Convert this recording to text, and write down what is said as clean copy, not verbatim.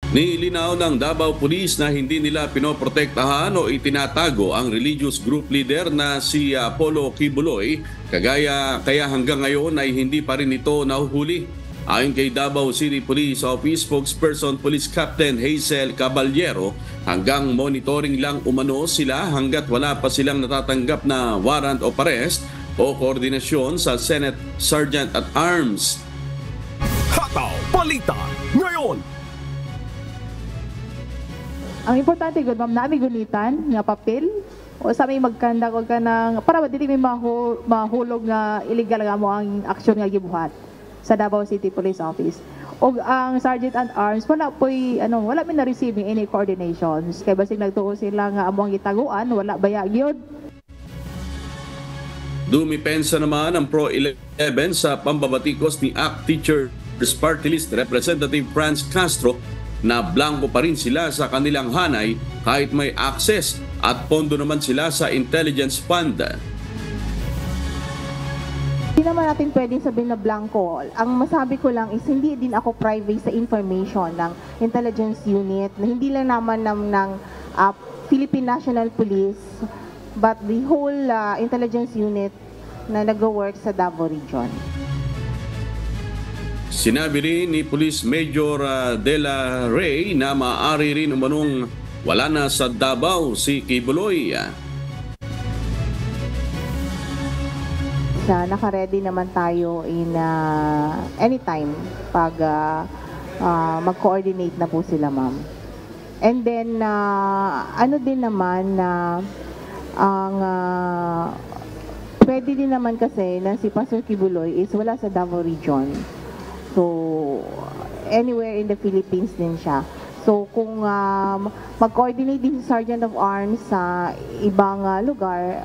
Nilinaw ng Davao Police na hindi nila pinoprotektahan o itinatago ang religious group leader na si Apollo Kibuloy, kaya hanggang ngayon ay hindi pa rin ito nahuhuli. Ayon kay Davao City Police Office spokesperson Police Captain Hazel Caballero, hanggang monitoring lang umano sila hanggat wala pa silang natatanggap na warrant of arrest o koordinasyon sa Senate Sergeant at Arms. Hataw Balita ngayon. Ang importante gud ma'am naami gunitan nga papel o sa may magkanda ko ka ng para dili may mahulog nga illegal nga mo ang aksyon nga gibuhat sa Davao City Police Office. O ang Sergeant at Arms wala mi na receive any coordinations kay basig nagtuo sila nga among gitaguan wala baya gyud. Dumipensa naman ang Pro 11 sa pambabatikos ni ACT Teachers Party List Representative Franz Castro na blanco pa rin sila sa kanilang hanay kahit may access at pondo naman sila sa intelligence fund. Hindi naman natin pwedeng sabihin na blanco. Ang masabi ko lang is hindi din ako private sa information ng intelligence unit na hindi lang naman ng Philippine National Police but the whole intelligence unit na nag-work sa Davao Region. Sinabi rin ni Police Major Dela Rey na maaari rin umanong wala na sa Davao si Kibuloy. Naka-ready naman tayo in anytime pag mag-coordinate na po sila ma'am. And then ano din naman na ang pwede din naman kasi na si Pastor Kibuloy is wala sa Davao Region. So, anywhere in the Philippines din siya. So, kung mag-coordinate din si Sergeant of Arms sa ibang lugar,